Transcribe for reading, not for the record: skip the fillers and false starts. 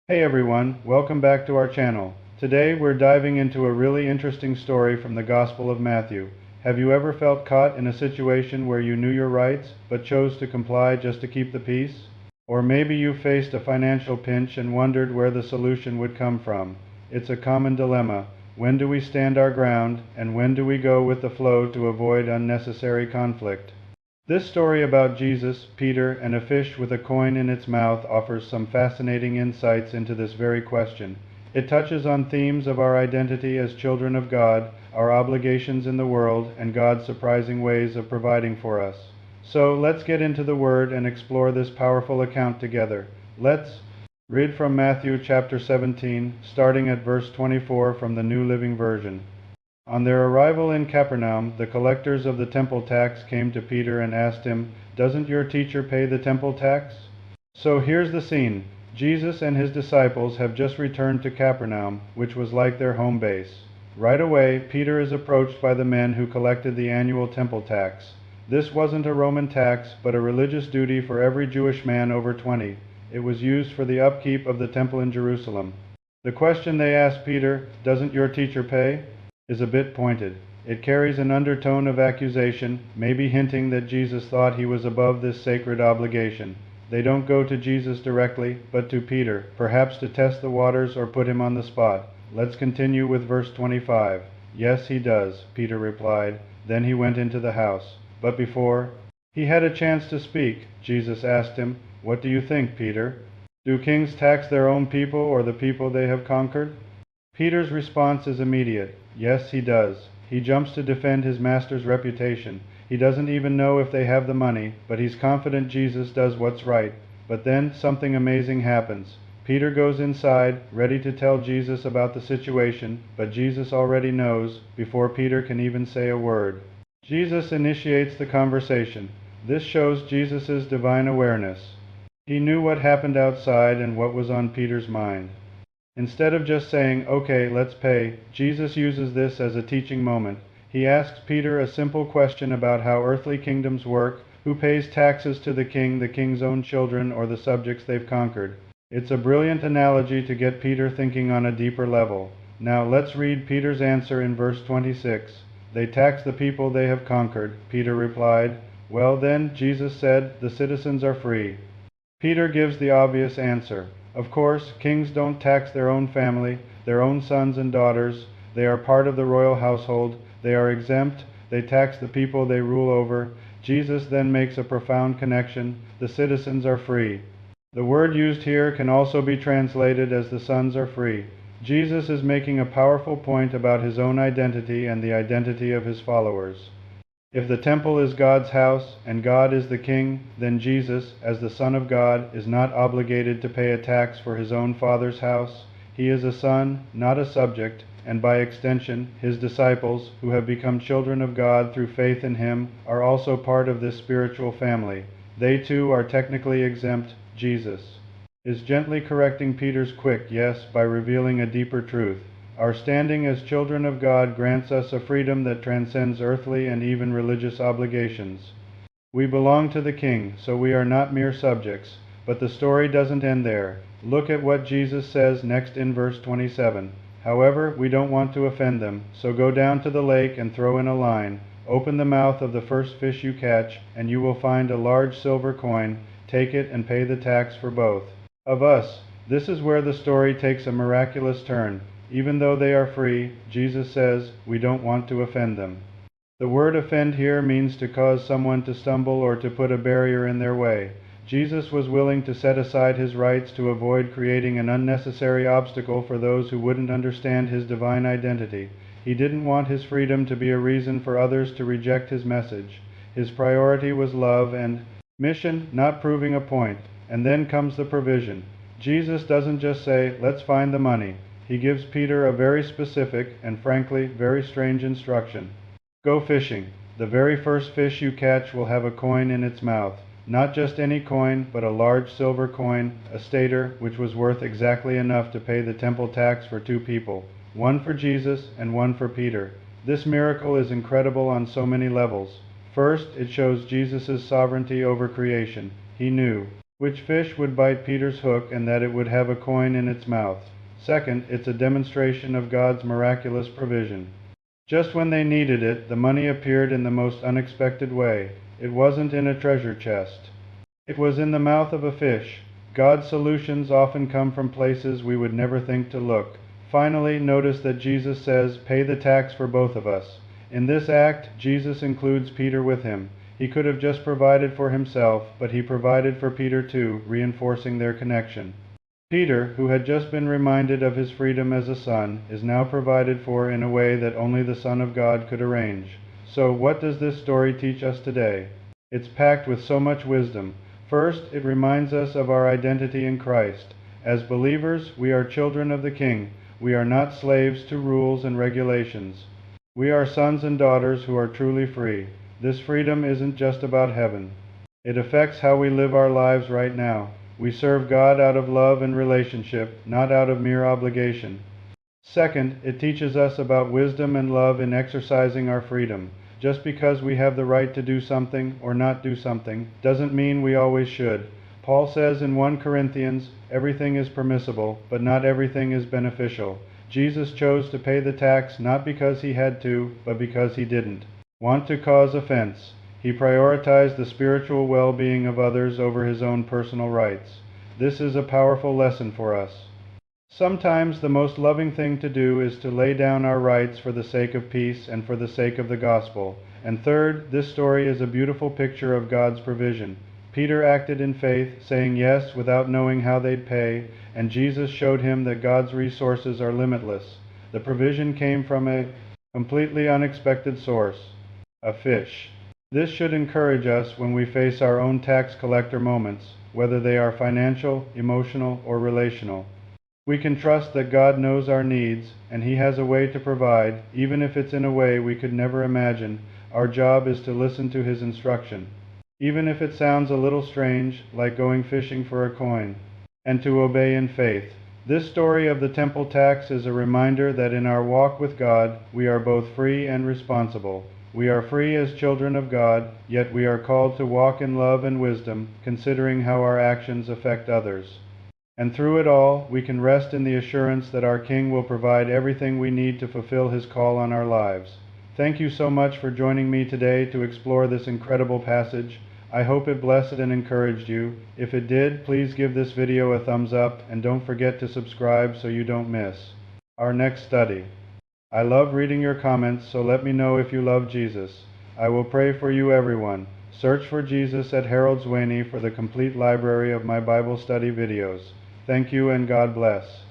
Hey everyone, welcome back to our channel. Today we're diving into a really interesting story from the Gospel of Matthew. Have you ever felt caught in a situation where you knew your rights, but chose to comply just to keep the peace? Or maybe you faced a financial pinch and wondered where the solution would come from. It's a common dilemma. When do we stand our ground, and when do we go with the flow to avoid unnecessary conflict? This story about Jesus, Peter, and a fish with a coin in its mouth offers some fascinating insights into this very question. It touches on themes of our identity as children of God, our obligations in the world, and God's surprising ways of providing for us. So let's get into the Word and explore this powerful account together. Let's read from Matthew chapter 17, starting at verse 24 from the New Living Version. On their arrival in Capernaum, the collectors of the temple tax came to Peter and asked him, "Doesn't your teacher pay the temple tax?" So here's the scene. Jesus and his disciples have just returned to Capernaum, which was like their home base. Right away, Peter is approached by the men who collected the annual temple tax. This wasn't a Roman tax, but a religious duty for every Jewish man over 20. It was used for the upkeep of the temple in Jerusalem. The question they asked Peter, "Doesn't your teacher pay?" is a bit pointed. It carries an undertone of accusation, maybe hinting that Jesus thought he was above this sacred obligation. They don't go to Jesus directly, but to Peter, perhaps to test the waters or put him on the spot. Let's continue with verse 25. "Yes, he does," Peter replied. Then he went into the house. But before he had a chance to speak, Jesus asked him, "What do you think, Peter? Do kings tax their own people or the people they have conquered?" Peter's response is immediate. Yes, he does. He jumps to defend his master's reputation. He doesn't even know if they have the money, but he's confident Jesus does what's right. But then something amazing happens. Peter goes inside, ready to tell Jesus about the situation, but Jesus already knows, before Peter can even say a word. Jesus initiates the conversation. This shows Jesus' divine awareness. He knew what happened outside and what was on Peter's mind. Instead of just saying, "Okay, let's pay," Jesus uses this as a teaching moment. He asks Peter a simple question about how earthly kingdoms work, who pays taxes to the king's own children, or the subjects they've conquered. It's a brilliant analogy to get Peter thinking on a deeper level. Now let's read Peter's answer in verse 26. "They tax the people they have conquered," Peter replied. "Well then," Jesus said, "the citizens are free." Peter gives the obvious answer. Of course, kings don't tax their own family, their own sons and daughters. They are part of the royal household. They are exempt. They tax the people they rule over. Jesus then makes a profound connection. The citizens are free. The word used here can also be translated as the sons are free. Jesus is making a powerful point about his own identity and the identity of his followers. If the temple is God's house and God is the king, then Jesus, as the Son of God, is not obligated to pay a tax for his own Father's house. He is a son, not a subject, and by extension, his disciples, who have become children of God through faith in him, are also part of this spiritual family. They too are technically exempt. Jesus is gently correcting Peter's quick yes by revealing a deeper truth. Our standing as children of God grants us a freedom that transcends earthly and even religious obligations. We belong to the King, so we are not mere subjects. But the story doesn't end there. Look at what Jesus says next in verse 27. "However, we don't want to offend them, so go down to the lake and throw in a line. Open the mouth of the first fish you catch, and you will find a large silver coin. Take it and pay the tax for both of us." This is where the story takes a miraculous turn. Even though they are free, Jesus says, we don't want to offend them. The word offend here means to cause someone to stumble or to put a barrier in their way. Jesus was willing to set aside his rights to avoid creating an unnecessary obstacle for those who wouldn't understand his divine identity. He didn't want his freedom to be a reason for others to reject his message. His priority was love and mission, not proving a point. And then comes the provision. Jesus doesn't just say, "Let's find the money." He gives Peter a very specific and frankly very strange instruction. Go fishing. The very first fish you catch will have a coin in its mouth. Not just any coin, but a large silver coin, a stater, which was worth exactly enough to pay the temple tax for two people. One for Jesus and one for Peter. This miracle is incredible on so many levels. First, it shows Jesus' sovereignty over creation. He knew Which fish would bite Peter's hook and that it would have a coin in its mouth? Second, it's a demonstration of God's miraculous provision. Just when they needed it, the money appeared in the most unexpected way. It wasn't in a treasure chest. It was in the mouth of a fish. God's solutions often come from places we would never think to look. Finally, notice that Jesus says, "Pay the tax for both of us." In this act, Jesus includes Peter with him. He could have just provided for himself, but he provided for Peter too, reinforcing their connection. Peter, who had just been reminded of his freedom as a son, is now provided for in a way that only the Son of God could arrange. So, what does this story teach us today? It's packed with so much wisdom. First, it reminds us of our identity in Christ. As believers, we are children of the King. We are not slaves to rules and regulations. We are sons and daughters who are truly free. This freedom isn't just about heaven. It affects how we live our lives right now. We serve God out of love and relationship, not out of mere obligation. Second, it teaches us about wisdom and love in exercising our freedom. Just because we have the right to do something or not do something doesn't mean we always should. Paul says in 1 Corinthians, "Everything is permissible, but not everything is beneficial." Jesus chose to pay the tax not because he had to, but because he didn't want to cause offense. He prioritized the spiritual well-being of others over his own personal rights. This is a powerful lesson for us. Sometimes the most loving thing to do is to lay down our rights for the sake of peace and for the sake of the gospel. And third, this story is a beautiful picture of God's provision. Peter acted in faith, saying yes without knowing how they'd pay, and Jesus showed him that God's resources are limitless. The provision came from a completely unexpected source, a fish. This should encourage us when we face our own tax collector moments, whether they are financial, emotional, or relational. We can trust that God knows our needs, and He has a way to provide, even if it's in a way we could never imagine. Our job is to listen to His instruction, even if it sounds a little strange, like going fishing for a coin, and to obey in faith. This story of the temple tax is a reminder that in our walk with God, we are both free and responsible. We are free as children of God, yet we are called to walk in love and wisdom, considering how our actions affect others. And through it all, we can rest in the assurance that our King will provide everything we need to fulfill His call on our lives. Thank you so much for joining me today to explore this incredible passage. I hope it blessed and encouraged you. If it did, please give this video a thumbs up and don't forget to subscribe so you don't miss our next study. I love reading your comments, so let me know if you love Jesus. I will pray for you, everyone. Search for Jesus at HaroldSwaney for the complete library of my Bible study videos. Thank you and God bless.